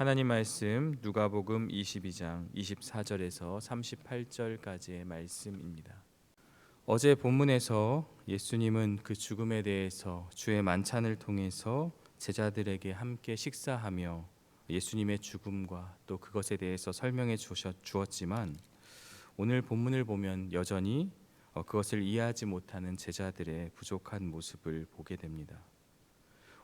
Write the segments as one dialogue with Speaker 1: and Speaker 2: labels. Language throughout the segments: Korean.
Speaker 1: 하나님 말씀 누가복음 22장 24절에서 38절까지의 말씀입니다. 어제 본문에서 예수님은 그 죽음에 대해서 주의 만찬을 통해서 제자들에게 함께 식사하며 예수님의 죽음과 또 그것에 대해서 설명해 주었지만 오늘 본문을 보면 여전히 그것을 이해하지 못하는 제자들의 부족한 모습을 보게 됩니다.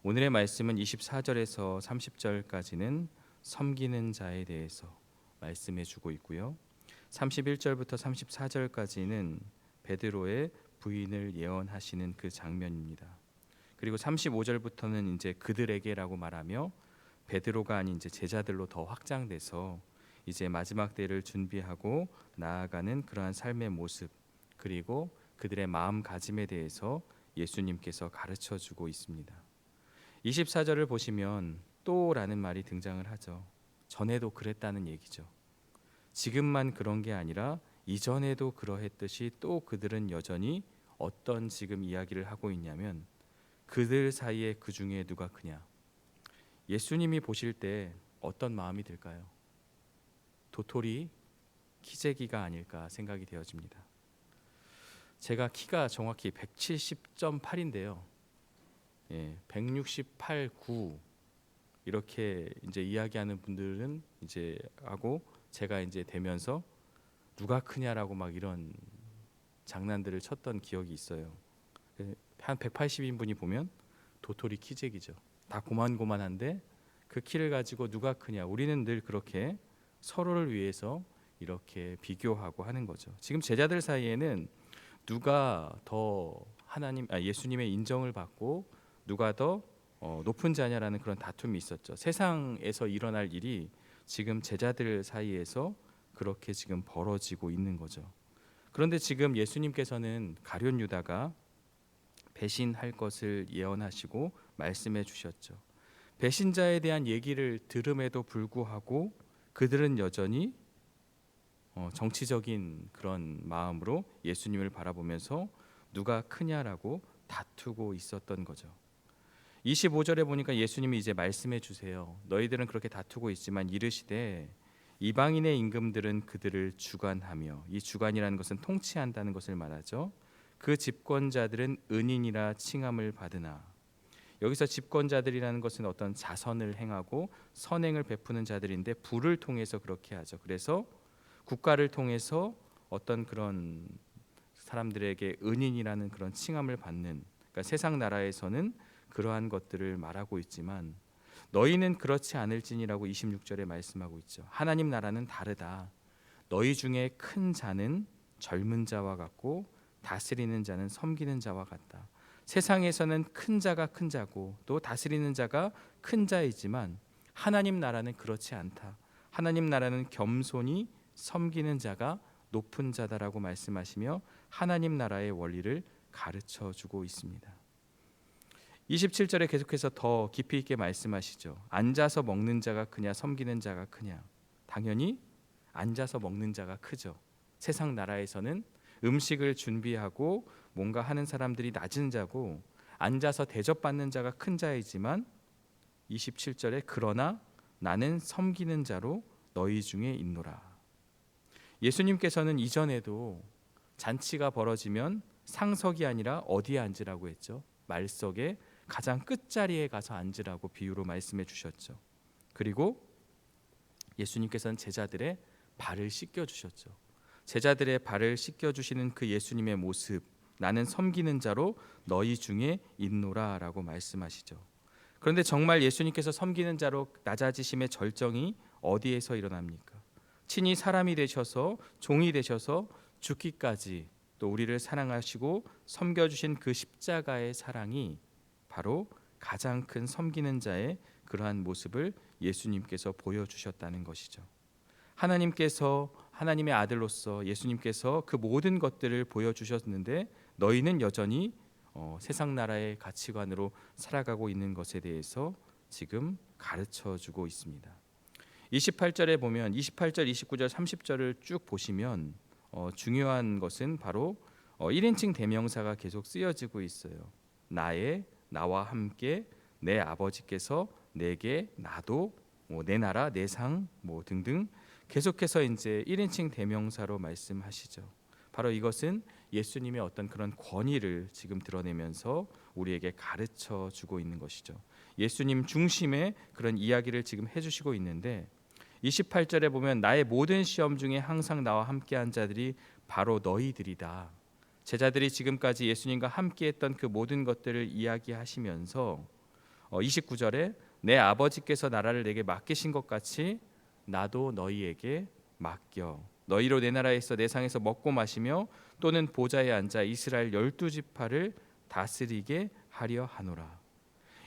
Speaker 1: 오늘의 말씀은 24절에서 30절까지는 섬기는 자에 대해서 말씀해 주고 있고요. 31절부터 34절까지는 베드로의 부인을 예언하시는 그 장면입니다. 그리고 35절부터는 이제 그들에게라고 말하며 베드로가 아닌 이제 제자들로 더 확장돼서 이제 마지막 때를 준비하고 나아가는 그러한 삶의 모습, 그리고 그들의 마음가짐에 대해서 예수님께서 가르쳐 주고 있습니다. 24절을 보시면 또라는 말이 등장을 하죠. 전에도 그랬다는 얘기죠. 지금만 그런 게 아니라 이전에도 그러했듯이 또 그들은 여전히 어떤 지금 이야기를 하고 있냐면 그들 사이에 그 중에 누가 크냐. 예수님이 보실 때 어떤 마음이 들까요? 도토리 키재기가 아닐까 생각이 되어집니다. 제가 키가 정확히 170.8인데요. 168, 9 이렇게 이제 이야기하는 분들은 이제 하고 제가 이제 되면서 누가 크냐라고 막 이런 장난들을 쳤던 기억이 있어요. 한 180인 분이 보면 도토리 키재기죠. 다 고만고만한데 그 키를 가지고 누가 크냐. 우리는 늘 그렇게 서로를 위해서 이렇게 비교하고 하는 거죠. 지금 제자들 사이에는 누가 더 예수님의 인정을 받고 누가 더 높은 자냐라는 그런 다툼이 있었죠. 세상에서 일어날 일이 지금 제자들 사이에서 그렇게 지금 벌어지고 있는 거죠. 그런데 지금 예수님께서는 가룟 유다가 배신할 것을 예언하시고 말씀해 주셨죠. 배신자에 대한 얘기를 들음에도 불구하고 그들은 여전히 정치적인 그런 마음으로 예수님을 바라보면서 누가 크냐라고 다투고 있었던 거죠. 25절에 보니까 예수님이 이제 말씀해 주세요. 너희들은 그렇게 다투고 있지만 이르시되 이방인의 임금들은 그들을 주관하며, 이 주관이라는 것은 통치한다는 것을 말하죠. 그 집권자들은 은인이라 칭함을 받으나. 여기서 집권자들이라는 것은 어떤 자선을 행하고 선행을 베푸는 자들인데 부를 통해서 그렇게 하죠. 그래서 국가를 통해서 어떤 그런 사람들에게 은인이라는 그런 칭함을 받는, 그러니까 세상 나라에서는 그러한 것들을 말하고 있지만 너희는 그렇지 않을지니라고 26절에 말씀하고 있죠. 하나님 나라는 다르다. 너희 중에 큰 자는 젊은 자와 같고 다스리는 자는 섬기는 자와 같다. 세상에서는 큰 자가 큰 자고 또 다스리는 자가 큰 자이지만 하나님 나라는 그렇지 않다. 하나님 나라는 겸손히 섬기는 자가 높은 자다라고 말씀하시며 하나님 나라의 원리를 가르쳐 주고 있습니다. 27절에 계속해서 더 깊이 있게 말씀하시죠. 앉아서 먹는 자가 크냐 섬기는 자가 크냐. 당연히 앉아서 먹는 자가 크죠. 세상 나라에서는 음식을 준비하고 뭔가 하는 사람들이 낮은 자고 앉아서 대접받는 자가 큰 자이지만 27절에 그러나 나는 섬기는 자로 너희 중에 있노라. 예수님께서는 이전에도 잔치가 벌어지면 상석이 아니라 어디에 앉으라고 했죠? 말석에 가장 끝자리에 가서 앉으라고 비유로 말씀해 주셨죠. 그리고 예수님께서는 제자들의 발을 씻겨 주셨죠. 제자들의 발을 씻겨 주시는 그 예수님의 모습, 나는 섬기는 자로 너희 중에 있노라라고 말씀하시죠. 그런데 정말 예수님께서 섬기는 자로 낮아지심의 절정이 어디에서 일어납니까? 친히 사람이 되셔서 종이 되셔서 죽기까지 또 우리를 사랑하시고 섬겨주신 그 십자가의 사랑이 바로 가장 큰 섬기는 자의 그러한 모습을 예수님께서 보여주셨다는 것이죠. 하나님께서 하나님의 아들로서 예수님께서 그 모든 것들을 보여주셨는데 너희는 여전히 세상 나라의 가치관으로 살아가고 있는 것에 대해서 지금 가르쳐주고 있습니다. 28절에 보면 28절, 29절, 30절을 쭉 보시면 중요한 것은 바로 1인칭 대명사가 계속 쓰여지고 있어요. 나와 함께 내 아버지께서 내게 나도 내 나라, 내 상, 등등 계속해서 이제 1인칭 대명사로 말씀하시죠. 바로 이것은 예수님의 어떤 그런 권위를 지금 드러내면서 우리에게 가르쳐 주고 있는 것이죠. 예수님 중심의 그런 이야기를 지금 해주시고 있는데 28절에 보면 나의 모든 시험 중에 항상 나와 함께한 자들이 바로 너희들이다. 제자들이 지금까지 예수님과 함께했던 그 모든 것들을 이야기하시면서 29절에 내 아버지께서 나라를 내게 맡기신 것 같이 나도 너희에게 맡겨 너희로 내 나라에서 내 상에서 먹고 마시며 또는 보좌에 앉아 이스라엘 12지파를 다스리게 하려 하노라.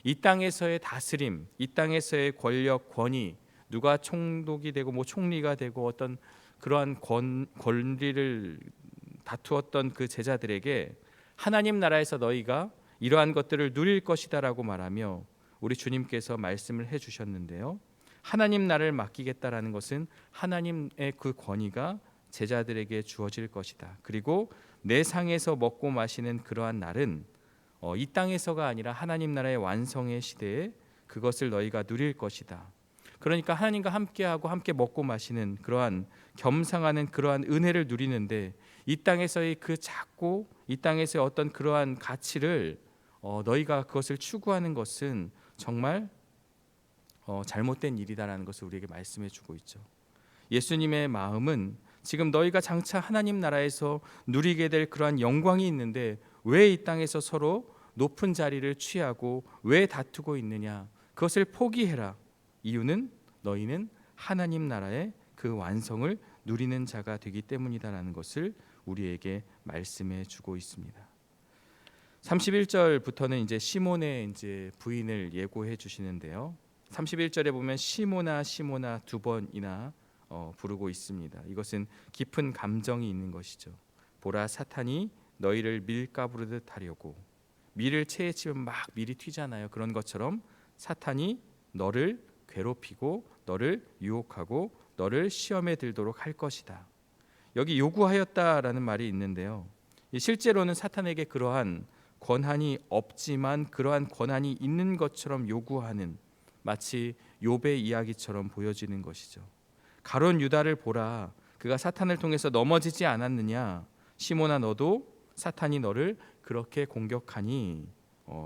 Speaker 1: 이 땅에서의 다스림, 이 땅에서의 권력, 권위, 누가 총독이 되고 총리가 되고 어떤 그러한 권리를 다투었던 그 제자들에게 하나님 나라에서 너희가 이러한 것들을 누릴 것이다라고 말하며 우리 주님께서 말씀을 해주셨는데요. 하나님 나라를 맡기겠다라는 것은 하나님의 그 권위가 제자들에게 주어질 것이다. 그리고 내 상에서 먹고 마시는 그러한 날은 이 땅에서가 아니라 하나님 나라의 완성의 시대에 그것을 너희가 누릴 것이다. 그러니까 하나님과 함께하고 함께 먹고 마시는 그러한 겸상하는 그러한 은혜를 누리는데 이 땅에서의 그 작고 이 땅에서의 어떤 그러한 가치를 너희가 그것을 추구하는 것은 정말 잘못된 일이다라는 것을 우리에게 말씀해 주고 있죠. 예수님의 마음은 지금 너희가 장차 하나님 나라에서 누리게 될 그러한 영광이 있는데 왜 이 땅에서 서로 높은 자리를 취하고 왜 다투고 있느냐? 그것을 포기해라. 이유는 너희는 하나님 나라의 그 완성을 누리는 자가 되기 때문이다라는 것을 우리에게 말씀해 주고 있습니다. 31절부터는 이제 시몬의 이제 부인을 예고해 주시는데요. 31절에 보면 시몬아 시몬아 두 번이나 부르고 있습니다. 이것은 깊은 감정이 있는 것이죠. 보라 사탄이 너희를 밀가부르듯 하려고 밀을 채에 치면 막 밀이 튀잖아요. 그런 것처럼 사탄이 너를 괴롭히고 너를 유혹하고 너를 시험에 들도록 할 것이다. 여기 요구하였다라는 말이 있는데요. 실제로는 사탄에게 그러한 권한이 없지만 그러한 권한이 있는 것처럼 요구하는 마치 욥의 이야기처럼 보여지는 것이죠. 가룟 유다를 보라. 그가 사탄을 통해서 넘어지지 않았느냐. 시몬아 너도 사탄이 너를 그렇게 공격하니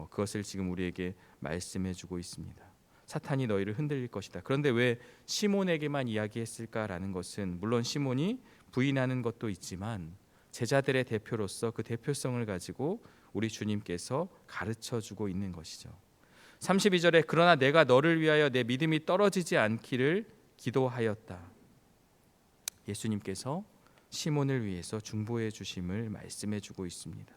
Speaker 1: 그것을 지금 우리에게 말씀해 주고 있습니다. 사탄이 너희를 흔들릴 것이다. 그런데 왜 시몬에게만 이야기했을까라는 것은 물론 시몬이 부인하는 것도 있지만 제자들의 대표로서 그 대표성을 가지고 우리 주님께서 가르쳐 주고 있는 것이죠. 32절에 그러나 내가 너를 위하여 내 믿음이 떨어지지 않기를 기도하였다. 예수님께서 시몬을 위해서 중보해 주심을 말씀해 주고 있습니다.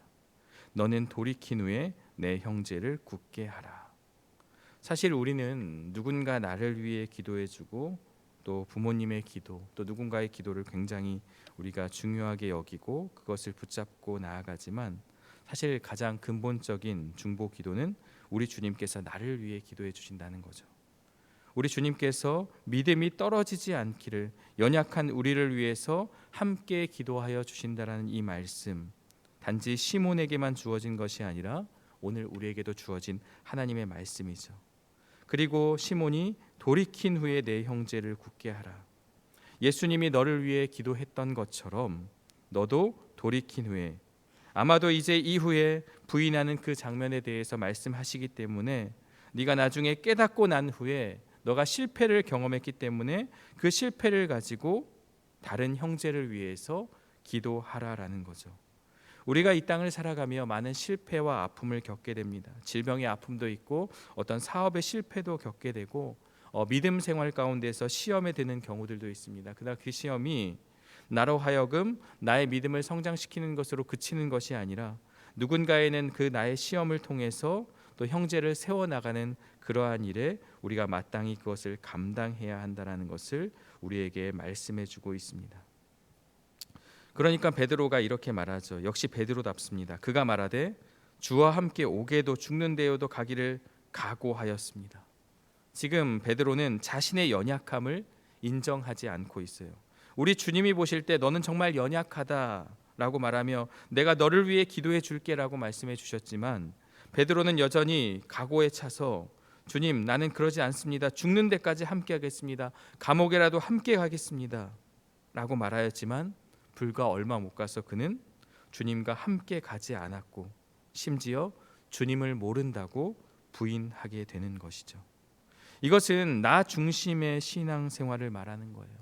Speaker 1: 너는 돌이킨 후에 내 형제를 굳게 하라. 사실 우리는 누군가 나를 위해 기도해 주고 또 부모님의 기도 또 누군가의 기도를 굉장히 우리가 중요하게 여기고 그것을 붙잡고 나아가지만 사실 가장 근본적인 중보 기도는 우리 주님께서 나를 위해 기도해 주신다는 거죠. 우리 주님께서 믿음이 떨어지지 않기를 연약한 우리를 위해서 함께 기도하여 주신다라는 이 말씀, 단지 시몬에게만 주어진 것이 아니라 오늘 우리에게도 주어진 하나님의 말씀이죠. 그리고 시몬이 돌이킨 후에 내 형제를 굳게 하라. 예수님이 너를 위해 기도했던 것처럼 너도 돌이킨 후에, 아마도 이제 이후에 부인하는 그 장면에 대해서 말씀하시기 때문에 네가 나중에 깨닫고 난 후에 너가 실패를 경험했기 때문에 그 실패를 가지고 다른 형제를 위해서 기도하라라는 거죠. 우리가 이 땅을 살아가며 많은 실패와 아픔을 겪게 됩니다. 질병의 아픔도 있고 어떤 사업의 실패도 겪게 되고 믿음 생활 가운데서 시험에 드는 경우들도 있습니다. 그러나 그 시험이 나로 하여금 나의 믿음을 성장시키는 것으로 그치는 것이 아니라 누군가에는 그 나의 시험을 통해서 또 형제를 세워나가는 그러한 일에 우리가 마땅히 그것을 감당해야 한다는 것을 우리에게 말씀해 주고 있습니다. 그러니까 베드로가 이렇게 말하죠. 역시 베드로답습니다. 그가 말하되 주와 함께 오게도 죽는 데요도 가기를 각오하였습니다. 지금 베드로는 자신의 연약함을 인정하지 않고 있어요. 우리 주님이 보실 때 너는 정말 연약하다라고 말하며 내가 너를 위해 기도해 줄게라고 말씀해 주셨지만 베드로는 여전히 각오에 차서 주님, 나는 그러지 않습니다. 죽는 데까지 함께 하겠습니다. 감옥에라도 함께 가겠습니다. 라고 말하였지만 불과 얼마 못 가서 그는 주님과 함께 가지 않았고 심지어 주님을 모른다고 부인하게 되는 것이죠. 이것은 나 중심의 신앙생활을 말하는 거예요.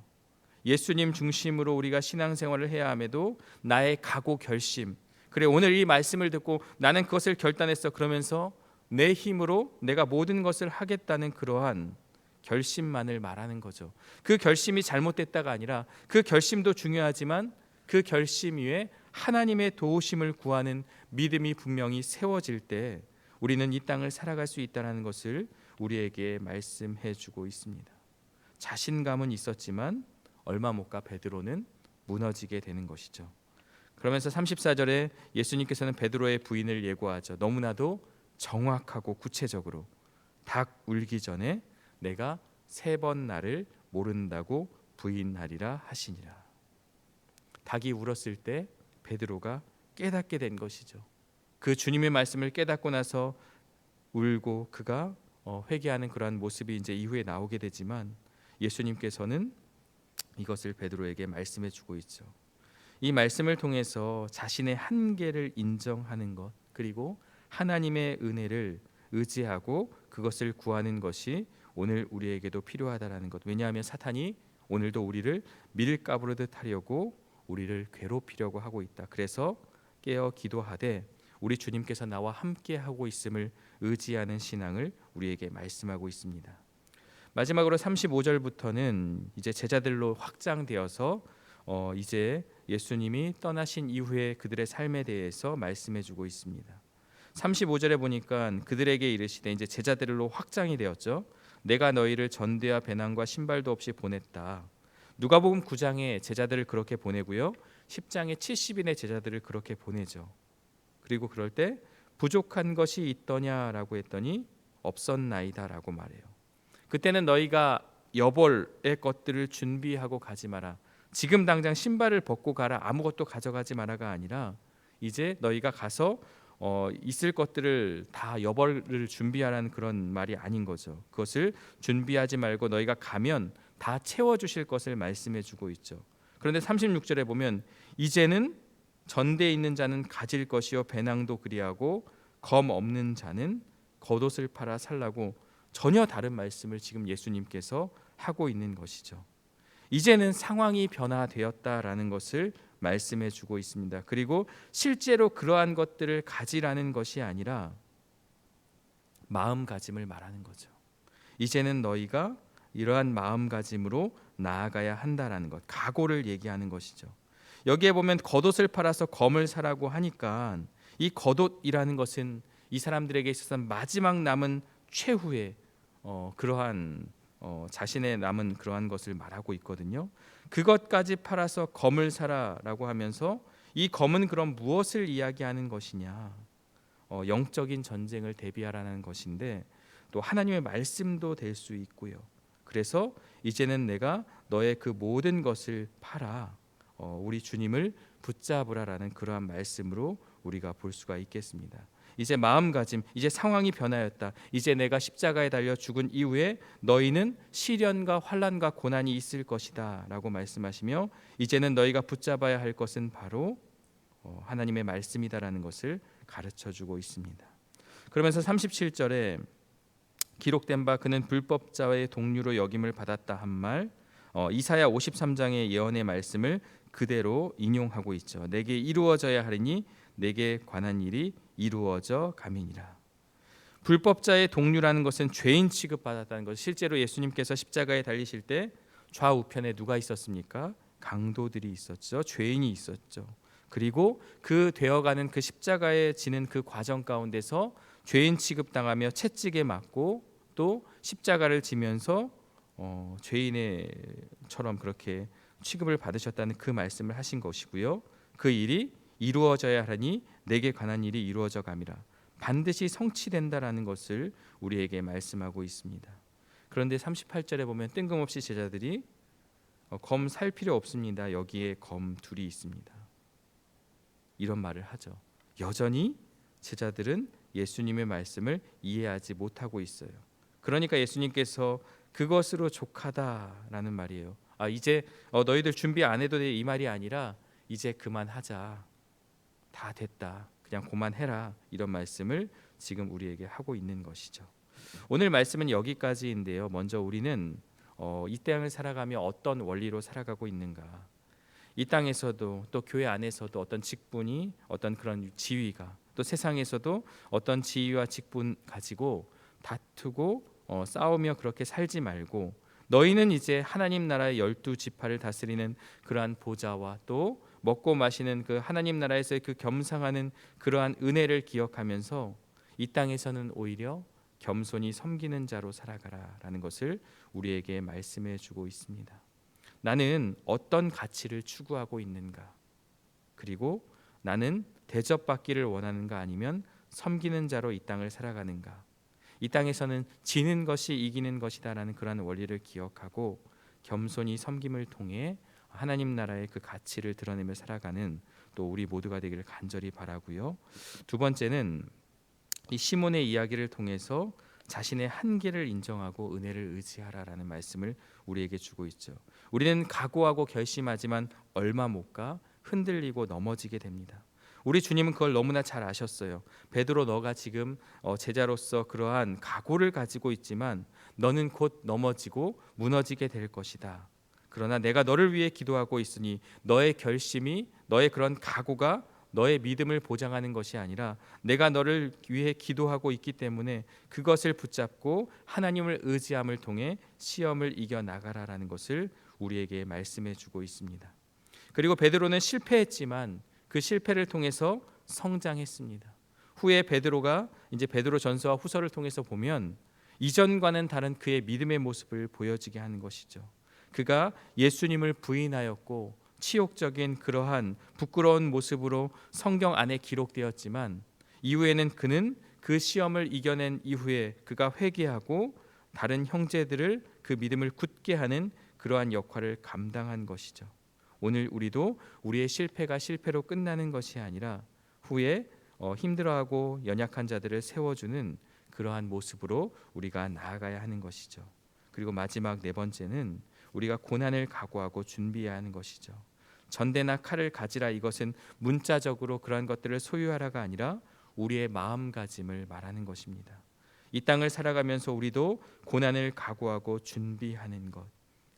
Speaker 1: 예수님 중심으로 우리가 신앙생활을 해야 함에도 나의 각오 결심, 그래 오늘 이 말씀을 듣고 나는 그것을 결단했어, 그러면서 내 힘으로 내가 모든 것을 하겠다는 그러한 결심만을 말하는 거죠. 그 결심이 잘못됐다가 아니라 그 결심도 중요하지만 그 결심 위에 하나님의 도우심을 구하는 믿음이 분명히 세워질 때 우리는 이 땅을 살아갈 수 있다는 것을 우리에게 말씀해 주고 있습니다. 자신감은 있었지만 얼마 못 가 베드로는 무너지게 되는 것이죠. 그러면서 34절에 예수님께서는 베드로의 부인을 예고하죠. 너무나도 정확하고 구체적으로 닭 울기 전에 내가 3번 나를 모른다고 부인하리라 하시니라. 닭이 울었을 때 베드로가 깨닫게 된 것이죠. 그 주님의 말씀을 깨닫고 나서 울고 그가 회개하는 그러한 모습이 이제 이후에 나오게 되지만 예수님께서는 이것을 베드로에게 말씀해 주고 있죠. 이 말씀을 통해서 자신의 한계를 인정하는 것, 그리고 하나님의 은혜를 의지하고 그것을 구하는 것이 오늘 우리에게도 필요하다라는 것. 왜냐하면 사탄이 오늘도 우리를 밀가부르듯 하려고 우리를 괴롭히려고 하고 있다. 그래서 깨어 기도하되 우리 주님께서 나와 함께 하고 있음을 의지하는 신앙을 우리에게 말씀하고 있습니다. 마지막으로 35절부터는 이제 제자들로 확장되어서 이제 예수님이 떠나신 이후에 그들의 삶에 대해서 말씀해 주고 있습니다. 35절에 보니까 그들에게 이르시되, 이제 제자들로 확장이 되었죠. 내가 너희를 전대와 배낭과 신발도 없이 보냈다. 누가복음 9장에 제자들을 그렇게 보내고요, 10장에 70인의 제자들을 그렇게 보내죠. 그리고 그럴 때 부족한 것이 있더냐라고 했더니 없었나이다라고 말해요. 그때는 너희가 여벌의 것들을 준비하고 가지 마라, 지금 당장 신발을 벗고 가라, 아무것도 가져가지 마라가 아니라 이제 너희가 가서 있을 것들을 다 여벌을 준비하라는 그런 말이 아닌 거죠. 그것을 준비하지 말고 너희가 가면 다 채워주실 것을 말씀해 주고 있죠. 그런데 36절에 보면 이제는 전대에 있는 자는 가질 것이요 배낭도 그리하고 검 없는 자는 겉옷을 팔아 살라고 전혀 다른 말씀을 지금 예수님께서 하고 있는 것이죠. 이제는 상황이 변화되었다라는 것을 말씀해 주고 있습니다. 그리고 실제로 그러한 것들을 가지라는 것이 아니라 마음가짐을 말하는 거죠. 이제는 너희가 이러한 마음가짐으로 나아가야 한다라는 것, 각오를 얘기하는 것이죠. 여기에 보면 겉옷을 팔아서 검을 사라고 하니까 이 겉옷이라는 것은 이 사람들에게 있어서 마지막 남은 최후의 그러한 자신의 남은 그러한 것을 말하고 있거든요. 그것까지 팔아서 검을 사라라고 하면서 이 검은 그럼 무엇을 이야기하는 것이냐? 영적인 전쟁을 대비하라는 것인데 또 하나님의 말씀도 될 수 있고요. 그래서 이제는 내가 너의 그 모든 것을 팔아 우리 주님을 붙잡으라라는 그러한 말씀으로 우리가 볼 수가 있겠습니다. 이제 마음가짐, 이제 상황이 변하였다. 이제 내가 십자가에 달려 죽은 이후에 너희는 시련과 환난과 고난이 있을 것이다 라고 말씀하시며 이제는 너희가 붙잡아야 할 것은 바로 하나님의 말씀이다라는 것을 가르쳐주고 있습니다. 그러면서 37절에 기록된 바 그는 불법자의 동류로 여김을 받았다 한 말, 이사야 53장의 예언의 말씀을 그대로 인용하고 있죠. 내게 이루어져야 하리니 내게 관한 일이 이루어져 가미니라. 불법자의 동류라는 것은 죄인 취급받았다는 것. 실제로 예수님께서 십자가에 달리실 때 좌우편에 누가 있었습니까? 강도들이 있었죠. 죄인이 있었죠. 그리고 그 되어가는 그 십자가에 지는 그 과정 가운데서 죄인 취급당하며 채찍에 맞고 또 십자가를 지면서 죄인처럼 그렇게 취급을 받으셨다는 그 말씀을 하신 것이고요. 그 일이 이루어져야 하니 내게 관한 일이 이루어져 감이라. 반드시 성취된다라는 것을 우리에게 말씀하고 있습니다. 그런데 38절에 보면 뜬금없이 제자들이 검 살 필요 없습니다. 여기에 검 둘이 있습니다. 이런 말을 하죠. 여전히 제자들은 예수님의 말씀을 이해하지 못하고 있어요. 그러니까 예수님께서 그것으로 족하다라는 말이에요. 이제 너희들 준비 안 해도 돼, 이 말이 아니라 이제 그만하자, 다 됐다, 그냥 그만해라, 이런 말씀을 지금 우리에게 하고 있는 것이죠. 오늘 말씀은 여기까지인데요. 먼저 우리는 이 땅을 살아가며 어떤 원리로 살아가고 있는가, 이 땅에서도 또 교회 안에서도 어떤 직분이, 어떤 그런 지위가, 또 세상에서도 어떤 지위와 직분 가지고 다투고 싸우며 그렇게 살지 말고, 너희는 이제 하나님 나라의 12지파를 다스리는 그러한 보좌와 또 먹고 마시는 그 하나님 나라에서의 그 겸상하는 그러한 은혜를 기억하면서 이 땅에서는 오히려 겸손히 섬기는 자로 살아가라라는 것을 우리에게 말씀해 주고 있습니다. 나는 어떤 가치를 추구하고 있는가, 그리고 나는 대접받기를 원하는가, 아니면 섬기는 자로 이 땅을 살아가는가. 이 땅에서는 지는 것이 이기는 것이다라는 그러한 원리를 기억하고 겸손히 섬김을 통해 하나님 나라의 그 가치를 드러내며 살아가는 또 우리 모두가 되기를 간절히 바라고요. 두 번째는 이 시몬의 이야기를 통해서 자신의 한계를 인정하고 은혜를 의지하라라는 말씀을 우리에게 주고 있죠. 우리는 각오하고 결심하지만 얼마 못 가 흔들리고 넘어지게 됩니다. 우리 주님은 그걸 너무나 잘 아셨어요. 베드로, 너가 지금 제자로서 그러한 각오를 가지고 있지만 너는 곧 넘어지고 무너지게 될 것이다. 그러나 내가 너를 위해 기도하고 있으니 너의 결심이, 너의 그런 각오가 너의 믿음을 보장하는 것이 아니라 내가 너를 위해 기도하고 있기 때문에 그것을 붙잡고 하나님을 의지함을 통해 시험을 이겨나가라라는 것을 우리에게 말씀해 주고 있습니다. 그리고 베드로는 실패했지만 그 실패를 통해서 성장했습니다. 후에 베드로가 이제 베드로 전서와 후서를 통해서 보면 이전과는 다른 그의 믿음의 모습을 보여지게 하는 것이죠. 그가 예수님을 부인하였고 치욕적인 그러한 부끄러운 모습으로 성경 안에 기록되었지만 이후에는 그는 그 시험을 이겨낸 이후에 그가 회개하고 다른 형제들을 그 믿음을 굳게 하는 그러한 역할을 감당한 것이죠. 오늘 우리도 우리의 실패가 실패로 끝나는 것이 아니라 후에 힘들어하고 연약한 자들을 세워주는 그러한 모습으로 우리가 나아가야 하는 것이죠. 그리고 마지막 네 번째는 우리가 고난을 각오하고 준비해야 하는 것이죠. 전대나 칼을 가지라, 이것은 문자적으로 그러한 것들을 소유하라가 아니라 우리의 마음가짐을 말하는 것입니다. 이 땅을 살아가면서 우리도 고난을 각오하고 준비하는 것,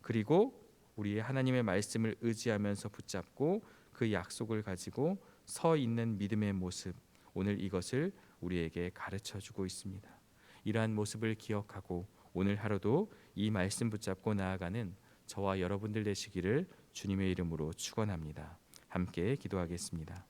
Speaker 1: 그리고 우리의 하나님의 말씀을 의지하면서 붙잡고 그 약속을 가지고 서 있는 믿음의 모습, 오늘 이것을 우리에게 가르쳐주고 있습니다. 이러한 모습을 기억하고 오늘 하루도 이 말씀 붙잡고 나아가는 저와 여러분들 되시기를 주님의 이름으로 축원합니다. 함께 기도하겠습니다.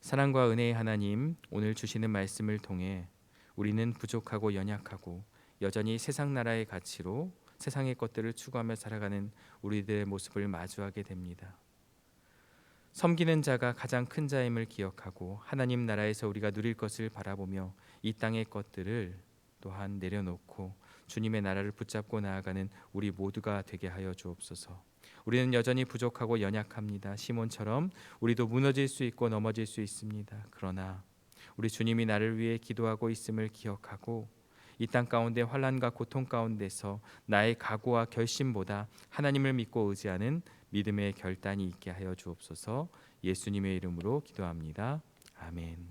Speaker 1: 사랑과 은혜의 하나님, 오늘 주시는 말씀을 통해 우리는 부족하고 연약하고 여전히 세상 나라의 가치로 세상의 것들을 추구하며 살아가는 우리들의 모습을 마주하게 됩니다. 섬기는 자가 가장 큰 자임을 기억하고 하나님 나라에서 우리가 누릴 것을 바라보며 이 땅의 것들을 또한 내려놓고 주님의 나라를 붙잡고 나아가는 우리 모두가 되게 하여 주옵소서. 우리는 여전히 부족하고 연약합니다. 시몬처럼 우리도 무너질 수 있고 넘어질 수 있습니다. 그러나 우리 주님이 나를 위해 기도하고 있음을 기억하고 이 땅 가운데 환난과 고통 가운데서 나의 각오와 결심보다 하나님을 믿고 의지하는 믿음의 결단이 있게 하여 주옵소서. 예수님의 이름으로 기도합니다. 아멘.